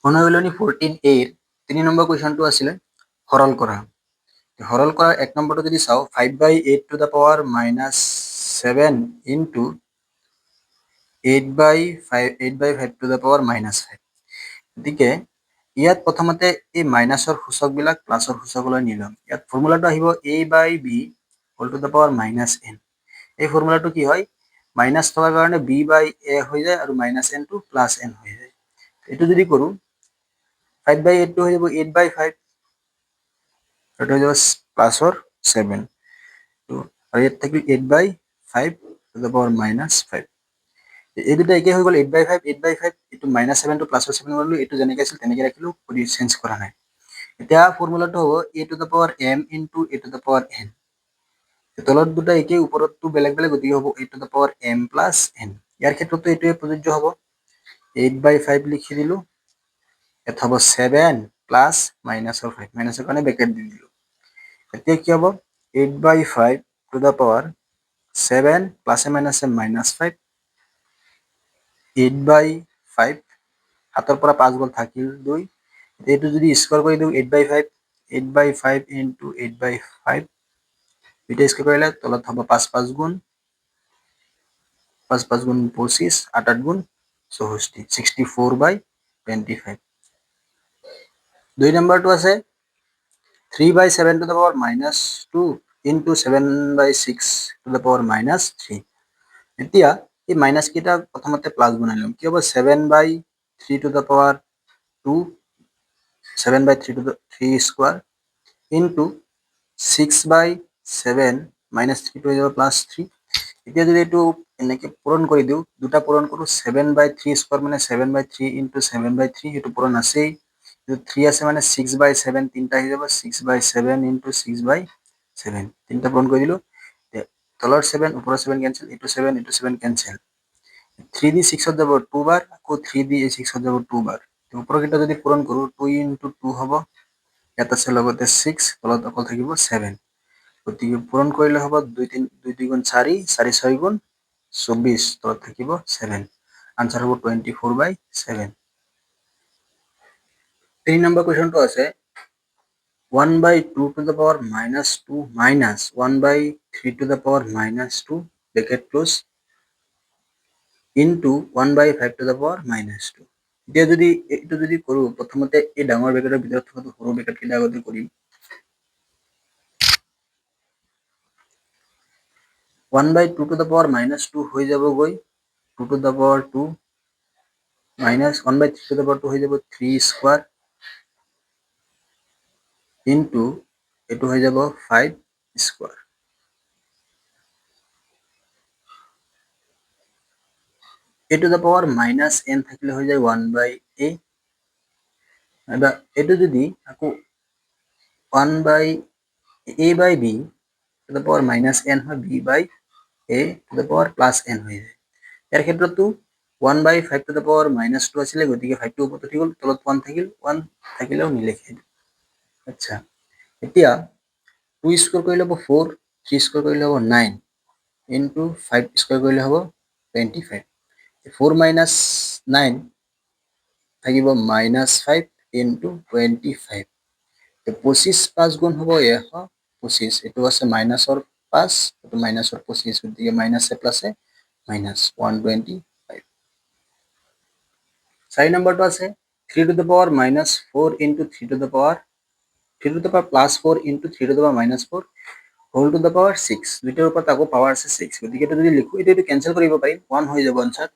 অনুশীলনী 14A এৰ 3 number কুৱেশ্যনটো আছিলে সৰল কৰা। সৰল কৰাৰ 1 নম্বৰটো যদি চাওঁ 5/8 to the power -7 into 8/5 to the power -5। গতিকে ইয়াত প্ৰথমতে এই মাইনাছৰ সূচকবিলাক প্লাছৰ সূচকলৈ নি ল'ম। ইয়াত ফৰ্মুলাটো আহিব a/b whole to the power -n। এই ফৰ্মুলাটো কি হয়, মাইনাছ থকাৰ কাৰণে b/a হৈ যায় আৰু -n টো +n হৈ যায়। এইটো যদি কৰোঁ 5/8 টো হৈ যাব 8/5, এটা হৈ যাব প্লাছৰ 7 তো আৰু ইয়াত থাকিল 8/5 টু দ্য পাৱাৰ -5। এই দুটা একে হৈ গ'ল 8/5 এইটো -7 টো প্লাছৰ 7 কৰিলোঁ, এইটো যেনেকৈ আছিল তেনেকৈ ৰাখিলোঁ, কোনো চেঞ্জ কৰা নাই। এতিয়া ফৰ্মুলাটো হ'ব a to the power m into a to the power n। তলত দুটা একে ওপৰতটো বেলেগ বেলেগ, গতিকে হ'ব a to the power m plus n। ইয়াৰ ক্ষেত্ৰতো এইটোৱে প্ৰযোজ্য হ'ব, 8/5 লিখি দিলোঁ, ইয়াত হ'ব 7 প্লাছ মাইনাছৰ 5, মাইনাছৰ কাৰণে ব্ৰেকেট দি দিলোঁ। এতিয়া কি হ'ব 8/5 to the power 7 প্লাছে মাইনাছে -5, 8/5 হাতৰ পৰা 5 গ'ল থাকিল 2। এইটো যদি স্কোয়াৰ কৰি দিওঁ 8/5 into 8/5 দুইটা স্কোয়াৰ কৰিলে তলত হ'ব 5 গুণ 25, 8 গুণ 64, 64/25। 2 নম্বৰটো আছে 3/7 to the power -2 into 7/6 to the power -3। এতিয়া এই মাইনাছ কেইটা প্ৰথমতে প্লাছ বনাই ল'ম। কি হ'ব 7/3 to the power 2, 7/3 to the 3 square into 6/7 -3 হৈ যাব +3। এতিয়া যদি এইটো এনেকৈ পূৰণ কৰি দিওঁ, দুটা পূৰণ কৰোঁ 7/3 স্কোয়াৰ মানে 7/3 into 7/3, এইটো পূৰণ আছেই। 3 আছে মানে 6/7 তিনিটা হৈ যাব 6/7 into 6/7, তিনিটা পূৰণ কৰি দিলোঁ। তলৰ 7 ওপৰৰ 7 কেঞ্চেল, এইটো 7 কেঞ্চেল। 3 দি 6 যাব 2 বাৰ, আকৌ 3 দি 6 যাব 2 বাৰ। ওপৰৰ কেইটা যদি পূৰণ কৰোঁ 2 into 2 হ'ব, ইয়াত আছে লগতে 6, তলত অকল থাকিব 7। গতিকে পূৰণ কৰিলে হ'ব 2 গুণ 4, 4 6 গুণ 24, তলত থাকিব 7। আনসাৰ হ'ব 24/7। 3 নম্বৰ কুৱেশ্যনটো আছে 1/2 to the power -2 minus 1/3 to the power -2 bracket close into 1/5 to the power -2। এতিয়া যদি এইটো যদি কৰোঁ, প্ৰথমতে এই ডাঙৰ ব্ৰেকেটৰ ভিতৰত থকাটো সৰু ব্ৰেকেট কেইটা আগতে কৰিম। 1/2 to the power -2 হৈ যাবগৈ 2 to the power 2 minus 1/3 to the power 2 হৈ যাব 3 স্কোয়ার into এইটো হৈ যাব 5 square. a to the power -n থাকিলে হৈ যায় 1/a। এবার এইটো যদি আকৌ 1/a/b to the power -n হয় b/a to the power +n হৈ যায়। ইয়াৰ ক্ষেত্ৰতো 1/5 to the power -2 আছিলে, গতিকে 5 টো ওপৰত উঠি গ'ল, তলত 1 থাকিল, 1 থাকিলেও নিলিখে। আচ্ছা, এতিয়া 2 স্কোয়ার কৰিলে হ'ব 4, 3 স্কোয়াৰ কৰিলে হ'ব 9 into 5 স্কোয়াৰ কৰিলে হ'ব 25। 4 minus 9 থাকিব -5 into 25। 25 5 গুণ হ'ব 125, এইটো আছে মাইনাছৰ 5, এইটো মাইনাছৰ 25, গতিকে মাইনাছে প্লাছে মাইনাছ 125। 4 নম্বৰটো আছে 3 to the power -4 into 3 to the power +4 into 3 to the power -4 whole to the power 6। দুইটাৰ ওপৰত আকৌ পাৱাৰ আছে 6, গতিকে এইটো যদি লিখোঁ এইটো কেঞ্চেল কৰিব পাৰিম, 1 হৈ যাব answer.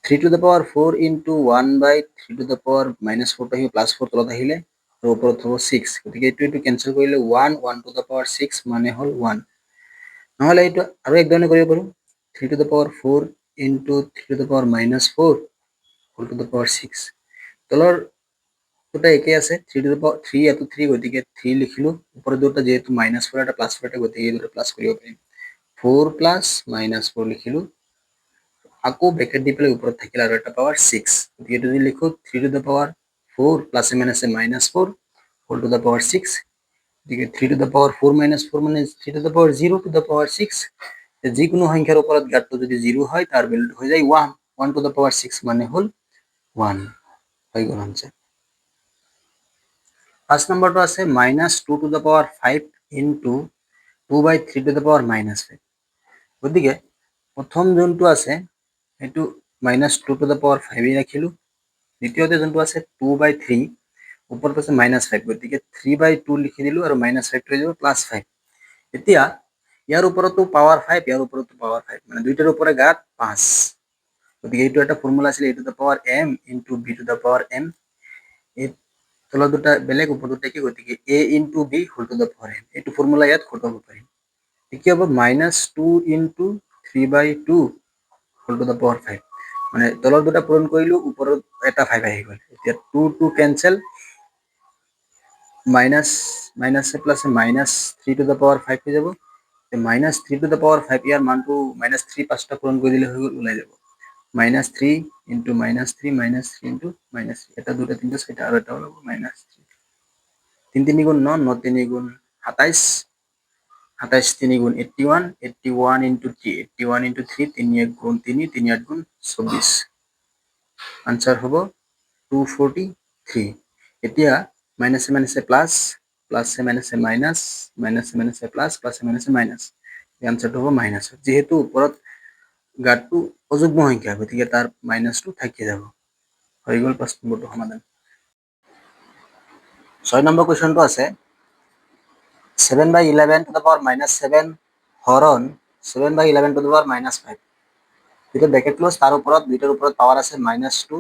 3 to the power 4 into 1/3 to the power -4 টো আহিব +4 তলত আহিলে আৰু ওপৰত হ'ব 6, গতিকে এইটো কেঞ্চেল কৰিলে 1 to the power 6 মানে হ'ল 1। নহ'লে এইটো আৰু একধৰণে কৰিব পাৰোঁ 3 to the power 4 into 3 to the power -4 whole to the power 6। তলৰ দুটা একে আছে, 3 to the power 3 এটো 3, গতিকে 3 লিখিলোঁ, ওপৰৰ দুটা যেহেতু -4 এটা +4 এটা, গতিকে এই দুটা প্লাছ কৰিব পাৰিম। 4 + -4 লিখিলোঁ, আকৌ ব্ৰেকেট দি পেলাই ওপৰত থাকিল আৰু এটা পাৱাৰ 6, গতিকে এইটো যদি লিখোঁ 3 to the power 4 প্লাছে মাইনাছে -4 হোল টু দ্য পাৱাৰ 6, গতিকে 3 to the power 4 - 4 মানে 3 to the power 0 to the power 6। যিকোনো সংখ্যাৰ ওপৰত গাঁতটো যদি 0 হয় তাৰ ভ্যালুটো হৈ যায় 1 to the power 6 মানে হ'ল 1। হৈ গ'ল আনসার। 5 নম্বৰটো আছে -2 to the power 5 into 2/3 to the power -5। গতিকে প্ৰথম যোনটো আছে সেইটো -2 to the power 5 ৰাখিলো, দ্বিতীয়তে যোনটো আছে 2/3, ওপৰত আছে -5, গতিকে 3/2 লিখি দিলো আৰু -5 হৈ যাব +5। এতিয়া ইয়াৰ ওপৰতো পাৱাৰ 5, ইয়াৰ ওপৰতো পাৱাৰ 5, মানে দুইটাৰ ওপৰে ঘাত 5, গতিকে এইটো এটা ফৰ্মুলা আছিল a to the power m into b to the power m। এই তলৰ দুটা বেলেগ, ওপৰ দুটা কি, গতিকে a into b whole to the power m, এইটো ফৰ্মুলা ইয়াত খটাব পাৰিম। কি হ'ব -2 into 3/2 whole to the power 5, মানে তলৰ দুটা পূৰণ কৰিলো, ওপৰত এটা 5 আহি গ'ল। এতিয়া 2 কেনসেল, মাইনাস মাইনাসে প্লাসে -3 to the power 5 হৈ যাব। -3 to the power 5 ইয়াৰ মানটো -3 পাঁচটা পূৰণ কৰি দিলে হৈ গ'ল, ওলাই যাব -3 into -3 -3 into -3, এটা দুটা তিনটা চাৰিটা আৰু এটা ওলাব -3। 3 3 গুণ 9, 9 3 গুণ 27, 27 3 গুণ 81, 81 into 3, 81 into 3, 3 1 গুণ 3, 3 8 গুণ 24, আনসার হ'ব 243। এতিয়া মাইনাসে মাইনাসে প্লাস, প্লাসে মাইনাসে মাইনাস, মাইনাসে মাইনাসে প্লাস, প্লাসে মাইনাসে মাইনাস, এই আনসারটো হ'ব মাইনাস। যেহেতু ওপৰত গাঁতটো অযুগ্ম সংখ্যা, গতিকে তাৰ মাইনাসটো থাকি যাব। হৈ গ'ল 5 নম্বৰটো সমাধান। 6 নম্বৰ কুৱেশ্যনটো আছে 7/11 to the power -7 হৰণ 7/11 to the power -5। যেতিয়া ব্ৰেকেট ক্লোজ, তাৰ ওপৰত দুইটাৰ ওপৰত পাৱাৰ আছে -2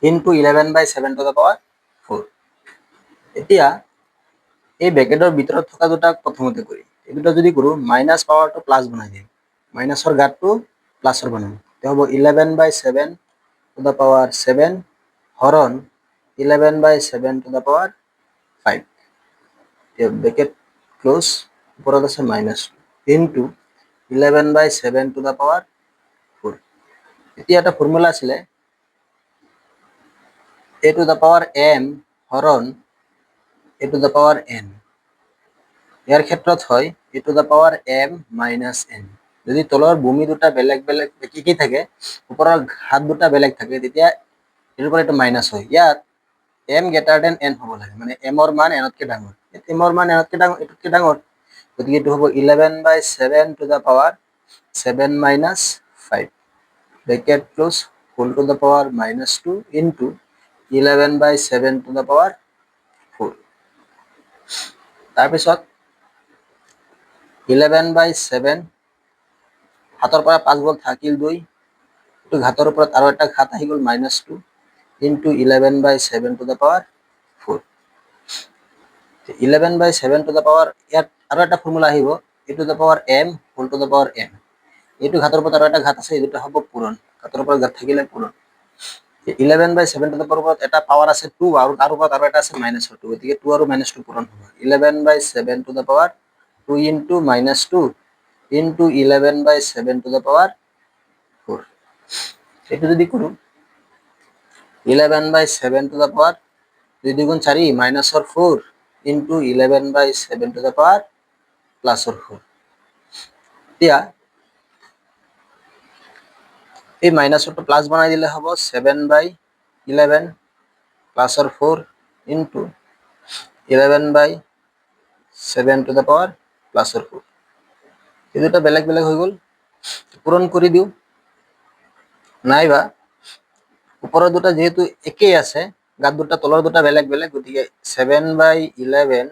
into 11/7 to the power 4। এতিয়া এই ব্ৰেকেটৰ ভিতৰত থকা দুটাক প্ৰথমতে কৰি, এই দুটা যদি কৰোঁ, মাইনাছ পাৱাৰটো প্লাছ বনাই দিম, মাইনাছৰ গাঁতটো প্লাছৰ বনাম, তেতিয়া হ'ব 11/7 to the power 7 হৰণ 11/7 to the power 5। এতিয়া ব্ৰেকেট ক্লোজ, ওপৰত আছে -2 into 11/7 to the power 4। এতিয়া এটা ফৰ্মুলা আছিলে a to the power m হৰণ a to the power n। ইয়াৰ ক্ষেত্ৰত হয় a to the power m minus n। যদি তলৰ ভূমি দুটা বেলেগ বেলেগ কি থাকে, ওপৰৰ ঘাত দুটা বেলেগ থাকে, তেতিয়া এর উপর এটা মাইনাস হয়। ইয়াত m গ্রেটার দেন n হ'ব লাগে, মানে m ৰ মান n তকে ডাঙৰ। m ৰ মান n তকে ডাঙৰ, এটুকে ডাঙৰ, গতিকে এইটো হ'ব 11/7 to the power 7 minus 5 bracket close whole to the power -2 into 11/7 to the power 4। তাৰপিছত 11/7 হাতৰ পৰা 5 গ'ল, থাকিল 2, এইটো ঘাতৰ ওপৰত আৰু এটা ঘাত আহি গ'ল -2 into 11/7 to the power 4। 11/7 to the power, ইয়াত আৰু এটা ফৰ্মুলা আহিব a to the power m whole to the power n। এইটো ঘাতৰ ওপৰত আৰু এটা ঘাত আছে, এই দুটা হ'ব পূৰণ, ঘাতৰ ওপৰত ঘাত থাকিলে পূৰণ। 11/7 to the power ওপৰত এটা পাৱাৰ আছে 2 আৰু তাৰ ওপৰত আৰু এটা আছে -2, গতিকে 2 আৰু -2 পূৰণ হ'ব। 11/7 to the power 2 into -2 into 11/7 to the power 4। এইটো যদি কৰোঁ 11/7 to the power 2 2 4 -4 into 11/7 to the power +4। এতিয়া এই মাইনাছৰটো প্লাছ বনাই দিলে হ'ব 7/11 +4 into 11/7 to the power +4। এই দুটা বেলেগ বেলেগ হৈ গ'ল, পূৰণ কৰি দিওঁ, নাইবা ওপৰৰ দুটা যেহেতু একেই আছে, গাত দুটা তলৰ দুটা বেলেগ বেলেগ, গতিকে 7/11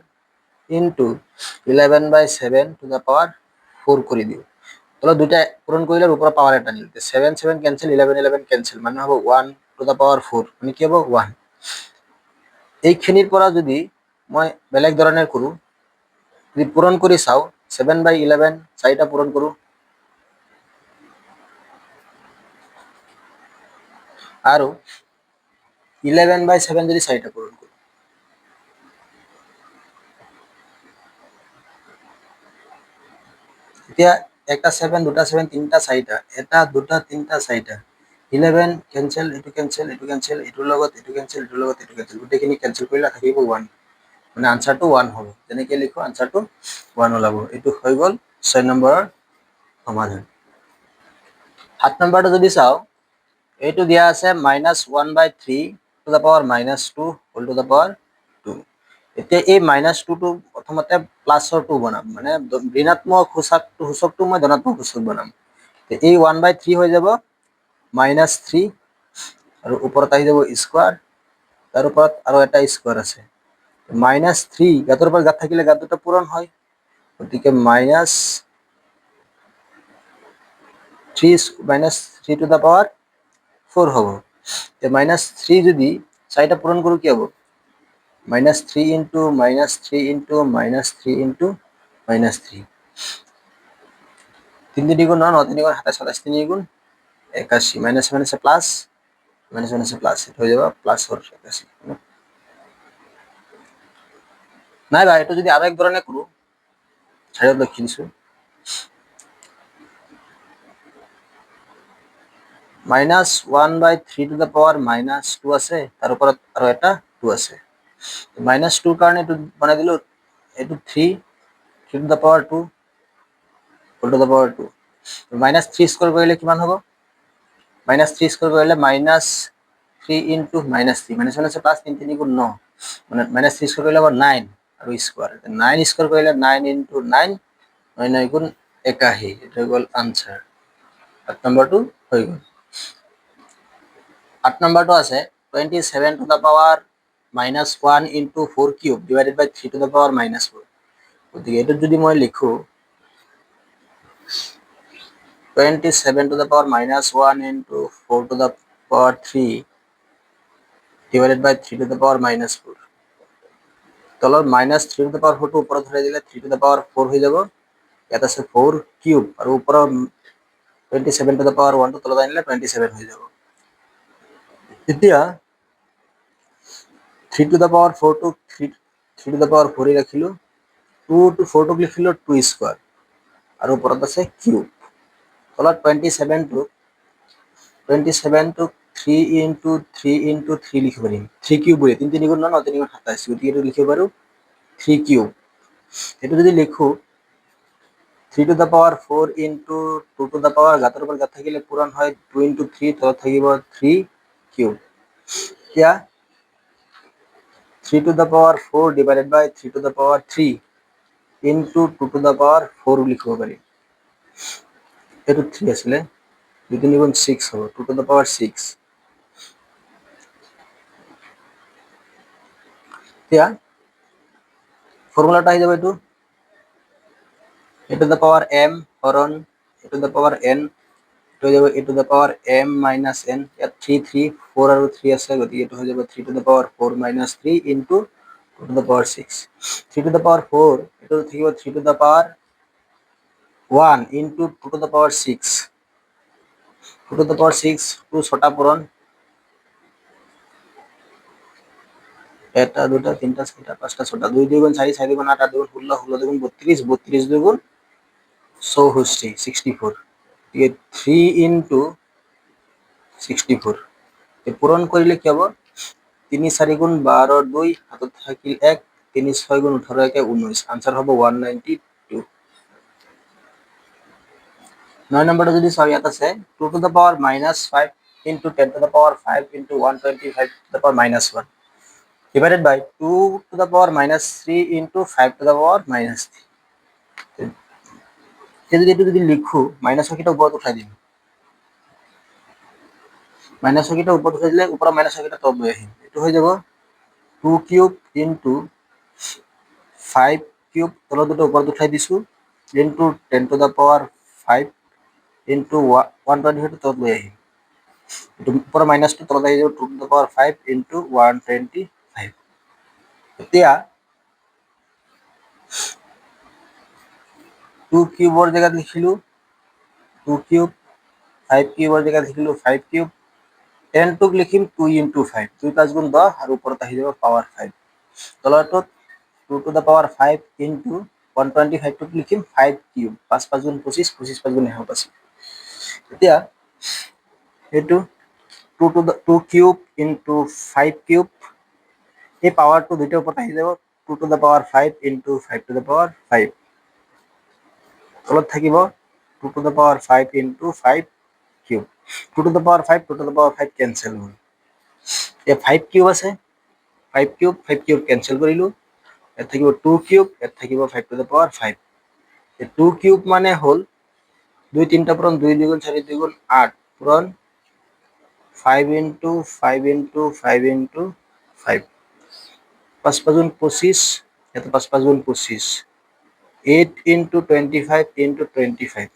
into 11/7 to the power 4 কৰি দিওঁ। তলত দুটা পূৰণ কৰিলে ওপৰৰ পাৱাৰ এটা নিল, 7 7 কেনসেল, 11 11 কেনসেল, মানে হ'ব 1 to the power 4, মানে কি হ'ব 1। এইখিনিৰ পৰা যদি মই বেলেগ ধৰণে কৰোঁ, যদি পূৰণ কৰি চাওঁ 7/11 চাৰিটা পূৰণ কৰোঁ, আৰু 11/7 যদি চাৰিটা পূৰণ কৰোঁ, এতিয়া একটা 7 দুটা 7 তিনটা চাৰিটা, এটা দুটা তিনটা চাৰিটা, 11 কেনসেল, এইটো কেনসেল, এইটো কেনসেল, এইটোৰ লগত এইটো কেনসেল, এইটোৰ লগত এইটো কেনসেল, গোটেইখিনি কেনসেল কৰিলে থাকিব 1, মানে আনসাৰটো 1 হ'ব। যেনেকৈ লিখো আনসাৰটো 1 ওলাব। এইটো হৈ গ'ল 6 নম্বৰৰ সমাধান। 7 নম্বৰটো যদি চাওঁ, এইটো দিয়া আছে -1/3 to the power minus 2 whole to the power 2। এতিয়া এই মাইনাছ 2টো প্ৰথমতে প্লাছৰ 2 বনাম, মানে ঋণাত্মক সূচকটো মই ধনাত্মক সূচক বনাম। এই 1/3 হৈ যাব মাইনাছ 3 আৰু ওপৰত আহি যাব স্কোৱাৰ, তাৰ ওপৰত আৰু এটা স্কোৱাৰ আছে মাইনাছ 3, গাঁতৰ ওপৰত গাঁত থাকিলে গাঁত দুটা পূৰণ হয়, গতিকে মাইনাছ 3 টু দ্য পাৱাৰ 4 হ'ব। মাইনাছ 3 যদি 4টা পূৰণ কৰোঁ কি হ'ব? Minus 3 into minus 3 into minus 3 into minus 3, 3 3 গুণ 9, 9 3 গুণ 27, 27 3 গুণ 81, মাইনাস মাইনাসে প্লাস, মাইনাস মাইনাসে প্লাস, এটা হয়ে যাবে প্লাস 81। নাই ভাই, এটা যদি আরো এক ধরনের করু, ছাড়িয়ে লিখি দিছো minus 1/3 to the power minus 2 আছে, তার উপর আরো এটা 2 আছে, মাইনাস 2 কারণে একটু বানাই দিল, একটু 3 to the power 2 whole to the power 2, minus 3 square করলে কিমান হ'ব? মাইনাস 3 স্কোয়ার করলে মাইনাস 3 ইন্টু মাইনাস 3, মাইনাস মাইনাসে প্লাস, 3 3 গুণ 9, মানে মাইনাস 3 স্কোয়ার করলে আবার 9 আর স্কোয়ার, 9 স্কোয়ার করলে 9 ইন্টু 9, 9 9 গুণ 81, এটা হয়ে গেল আনসার। 8 নম্বরটো হয়ে গেল। 8 নম্বরটো আছে 27 to the power minus 1 into 4 cube divided by 3 to the power minus 4, গতিকে এটা যদি মই লিখো 27 to the power minus 1 into 4 to the power 3 divided by 3 to the power minus 4, তলৰ minus 3 to the power 4 টো ওপৰত ধৰাই দিলে 3 to the power 4 হৈ যাব, ইয়াত আছে 4 কিউব আৰু ওপৰৰ 27 to the power 1 টো তলত আনিলে 27 হৈ যাব। এতিয়া 3 to the power 4 টো 3 to the power 4 ৰাখিলো, 2 to 4 টোক লিখিলো 2 স্কয়াৰ আৰু ওপৰত আছে কিউব, তলত 27 টো 3 into 3 into 3 লিখিব পাৰিম, 3 কিউব বুলি 3 3 গুণ 9, 9 3 গুণ 27, গতিকে এইটো লিখিব পাৰো 3 কিউব। এইটো যদি লিখো 3 to the power 4 into 2 to the power, গাতৰ ওপৰত গাত থাকিলে পূৰণ হয় 2 into 3, তলত থাকিব 3 কিউব। এতিয়া 3 to the power 4 divided by 3 to the power 3 into 2 to the power 4 লিখিব পাৰি, এইটো 3 আছিলে, 2 3 গুণ 6 হ'ব, 2 to the power 6। এতিয়া ফর্মুলাটা আহি যাব এইটো a to the power m হরণ a to the power n, এটা হৈ যাব a to the power m minus n, ইয়াত 3 3 4 আৰু 3 আছে, গতিকে এইটো হৈ যাব 3 to the power 4 minus 3 into 2 to the power 6, 3 to the power 4 এইটো থাকিব 3 to the power 1 into 2 to the power 6, 2 to the power 6 2 ছটা পূরণ, এটা দুটা তিনটা চারটা পাঁচটা ছটা, 2 2 গুণ 4, 4 গুণ 8, 8 গুণ 16, 16 দুগুণ 32, 32 দুগুণ 64, 64, 3 into 64 পূরণ করলে কি হব? 3 4 গুণ 12, 2 হাতত থাকিল 1, 3 6 গুণ 18, 1 19, আনসার হবে 192। 9 নম্বরটা যদি চাও, ইয়াত আছে 2 to the power minus 5 into 10 to the power 5 into 125 to the power minus 1 divided by 2 to the power minus 3 into 5 to the power minus 3। যদি এটা যদি লিখো, মাইনাস সংখ্যাটা উপরে উঠাই দিম, মাইনাস সংখ্যাটা উপরে উঠাই দিলে উপরে মাইনাস সংখ্যাটা তলত লৈ আহিম, এইটো হৈ যাব 2 কিউব into 5 কিউব, তলত দুটো উপরে উঠাই দিছো, into 10 to the power 5 into 125 তলত লৈ আহিম, এইটো উপরে মাইনাসটো তলত আহি যাব 2 to the power 5 into 125। এতিয়া 2 কিউবৰ জায়গাত লিখিলো 2 কিউব, 5 কিউবৰ জায়গাত লিখিলো 5 কিউব, 10 টোক লিখিম 2 into 5, 2 5 গুণ 10 আৰু ওপৰত আহি যাব power 5, তলৰটোত 2 to the power 5 into 125 টোক লিখিম 5 কিউব, 5 5 গুণ 25, 25 5 গুণ 180। এতিয়া এইটো 2 to the 2 cube into 5 cube, এই পাৱাৰটো দুইটাৰ ওপৰত আহি যাব 2 to the power 5 into 5 to the power 5, তলত থাকিব 2 to the power 5 into 5 cube, 2 to the power 5 2 to the power 5 cancel হ'ল, এই 5 কিউব আছে 5 কিউব কেনসেল কৰিলো ইয়াত থাকিব 2 কিউব ইয়াত থাকিব 5 টু দ্য পাৱাৰ 5 এই 2 কিউব মানে হ'ল 2 3টা পূৰণ 2 2 গুণ 4 2 গুণ 8 পূৰণ 5 into 5 into 5 into 5 5 5 গুণ 25 ইয়াত 5 5 গুণ 25 8 into 25 into 25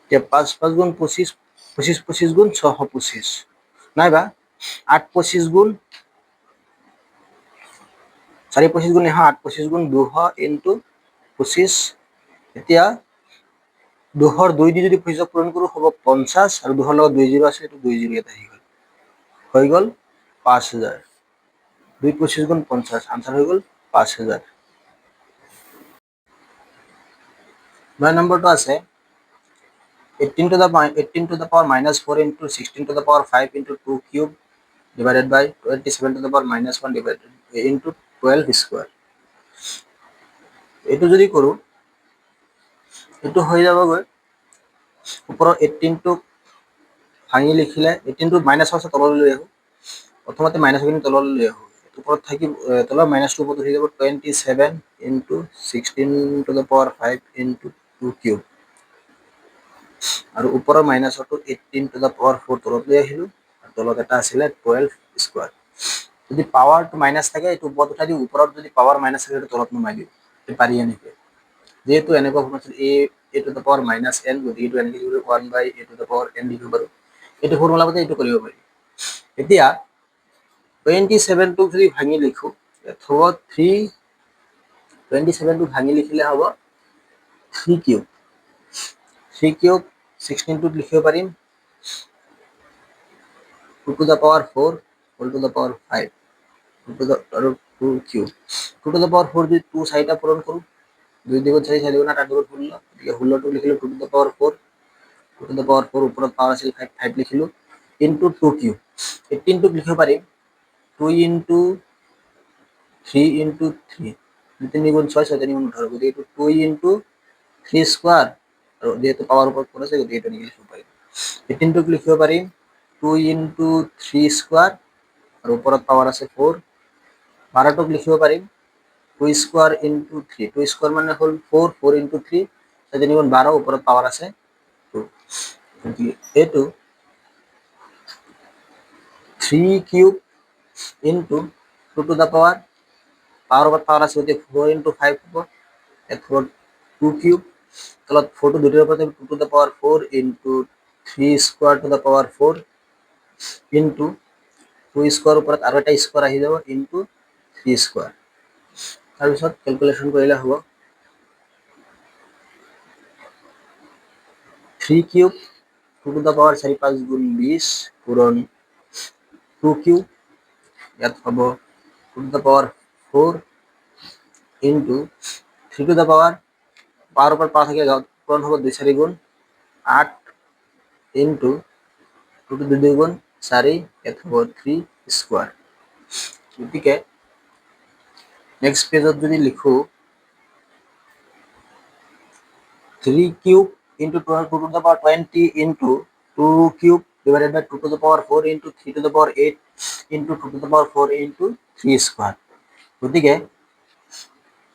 এতিয়া 5 5 গুণ 25 25 25 গুণ 625 নাইবা 8 25 গুণ 4 25 গুণ 8 25 গুণ 200 into 25 এতিয়া 200 2 দি যদি 25 পূৰণ কৰো হ'ব 50 আৰু 200 লগত 2 0 আছে এটো 2 0 এটা হৈ গল 5000 2 25 গুণ 50 আনসার হৈ গল 5000 9 নম্বৰটো আছে 18 to the power minus 4 into 16 to the power 5 into 2 cube divided by 27 to the power minus 1 divided into 12 square এটো যদি কৰো এটো হৈ যাবগৈ ওপৰৰ 18 টো ভাঙি লিখিলে 18 টো মাইনাস আছে তললৈ লৈ আহো প্ৰথমতে মাইনাস খিনি তললৈ লৈ আহো ওপৰত থাকি তলৰ মাইনাস টো ওপৰত হৈ যাব 27 into 16 to the power 5 into 2 cube আৰু ওপৰৰ মাইনাসটো 18 to the power 4 তলত লৈ আহিলো আৰু তলত এটা আছিল 12 স্কয়াৰ যদি পাৱাৰটো মাইনাস থাকে এটো ওপৰত উঠাই দিও ওপৰত যদি পাৱাৰ মাইনাস থাকে তলত নমাই দিও পাৰি এনেকৈ যেহেতু এনেকুৱা ফৰ্ম আছিল a to the power minus n গতিকে এটো এনেকৈ লিখিব 1 by a to the power n লিখিব পাৰো এটো ফৰ্মুলা মতে এটো কৰিব পাৰি এতিয়া 27 টো যদি ভাঙি লিখো হ'ব 3 27 টো ভাঙি লিখিলে হ'ব 3 কিউব 3 কিউব 16 টো লিখিব পাৰিম 2 to the power 4 whole to the power 5 2 to the power 2 cube 2 to the power 4 যদি 2 সাইডটা পূরণ করো 2 দ্বিগুণ 4 4 দ্বিগুণ 8 8 দ্বিগুণ 16 এদিকে 16 টো লিখিলো 2 to the power 4 2 to the power 4 উপৰত পাৱাৰ আছিল 5 5 লিখিলো into 2 cube 18 টো লিখিব পাৰিম 2 into 3 into 3 3 গুণ 6 6 গুণ 18 গতিকে এটো 2 into 3 স্কয়ার আৰু যেহেতু পাৱাৰ উপৰত পৰিছে গতিকে এটো লিখিব পাৰিম 18 টো লিখিব পাৰিম 2 into 3 স্কয়াৰ আৰু ওপৰত পাৱাৰ আছে 4 12 টোক লিখিব পাৰিম 2 স্কয়াৰ into 3 2 স্কয়াৰ মানে হল 4 4 into 3 7 গুণ 12 ওপৰত পাৱাৰ আছে 2 গতিকে এটো 3 cube into 2 to the power power ওপৰত পাৱাৰ আছে গতিকে 4 into 5 হ'ব এত 2 কিউব তলত 4 টো দুটাৰ ওপৰত 2 to the power 4 into 3 square to the power 4 into 2 square ওপৰত আৰু এটা স্কয়াৰ আহি যাব into 3 স্কয়াৰ তাৰ পিছত ক্যালকুলেশন কৰিলে হ'ব 3 কিউব 2 to the power 4 5 গুণ 20 পূৰণ 2 কিউব ইয়াত হ'ব 2 to the power 4 into 3 to the power পাওয়ার উপর পাওয়া থাকে পূরণ হবে 2 4 গুণ 8 into 2 to 2 গুণ 4 ইয়াত হ'ব 3 স্কয়ার গতিকে নেক্সট পেজত যদি লিখো 3 cube into 12 2 to the power 20 into 2 cube divided by 2 to the power 4 into 3 to the power 8 into 2 to the power 4 into 3 square গতিকে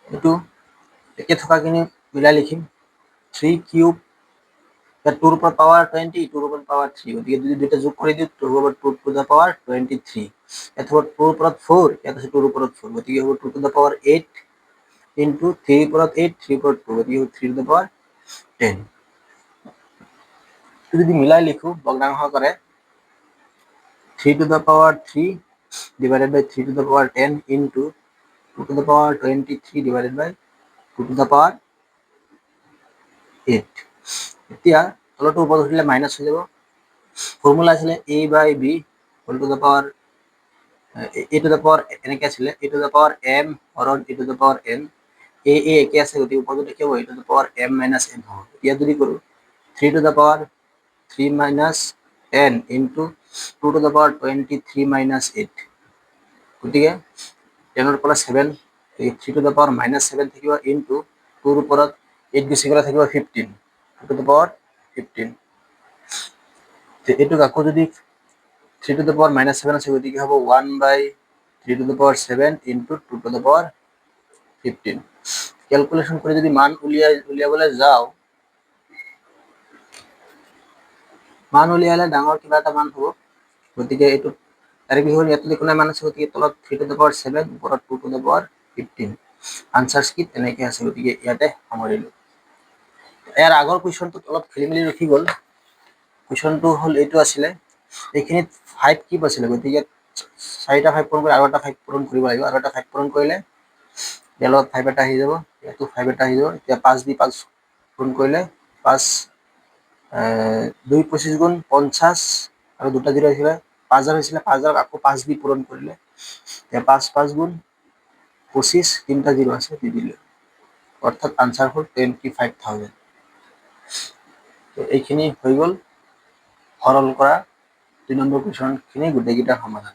এটো একে থকাখিনি মিলাই লিখিম 3 cube that 2 উপর পাওয়ার 20 2 উপর পাওয়ার 3 গতিকে যদি দুইটা যোগ করে দিই 2 উপর 2 to the power 23 এতবার 2 উপর 4 এত 2 উপর 4 গতিকে হবে 2 to the power 8 into 3 উপর 8 3 উপর 2 গতিকে 3 to the power 10 যদি মিলাই লিখো ভগ্নাংশ করে 3 to the power 3 divided by 3 to the power 10 into 2 to the power 23 divided by 2 to the power 8 এতিয়া তলটো ওপৰত উঠিলে মাইনাস হৈ যাব ফৰ্মুলা আছিল a by b whole to the power a to the power এনেকৈ আছিল a to the power m হৰণ a to the power n a একে আছে গতিকে ওপৰত দেখিব a to the power m minus n হ'ব ইয়াত যদি কৰো 3 to the power 3 minus n into 2 to the power 23 minus 8 গতিকে 10 ৰ পৰা 7 3 to the power minus 7 থাকিব into 2 ৰ ওপৰত 8 গুছি গলে থাকিব 15 2 to the power 15 তে এটো আকৌ যদি 3 টু দ্য পাওয়ার -7 আছে, গতিকে হ'ব 1/3 to the power 7 into 2 two the power 15। Calculation করে যদি মান উলিয়াবলৈ যাওঁ, মান উলিয়ালে ডাঙৰ কিবা এটা মান হ'ব, গতিকে এইটো ডাইৰেক্ট হ'ল ইয়াত যদি কোনো মান আছে, গতিকে তলত 3 টু দ্য পাওয়ার 7 ওপৰত 2 টু দ্য পাওয়াৰ 15। আনসাৰ কি তেনেকৈ আছে, গতিকে ইয়াতে সামৰিলোঁ। ইয়াৰ আগৰ কুৱেশ্যনটোত অলপ খেলি মেলি ৰখি গ'ল। কুৱেশ্যনটো হ'ল এইটো আছিলে, এইখিনিত 5 কিউব আছিলে, গতিকে 4টা 5 পূৰণ কৰি আৰু এটা 5 পূৰণ কৰিব লাগিব, আৰু এটা 5 পূৰণ কৰিলে ইয়াৰ লগত 5 এটা আহি যাব, ইয়াতো 5 এটা আহি যাব। এতিয়া 5 দি 5 পূৰণ কৰিলে 5 2 25 গুণ 50 আৰু দুটা 0 আহিলে 5000 হৈছিলে, 5000 আকৌ 5 দি পূৰণ কৰিলে এতিয়া 5 5 গুণ 25, তিনিটা 0 আছে দি দিলে, অৰ্থাৎ আনসাৰ হ'ল 25,000। তো এইখিনি হৈ গ'ল সৰল কৰা 2 নম্বৰ কুৱেশ্যনখিনি গোটেইকেইটাৰ সমাধান।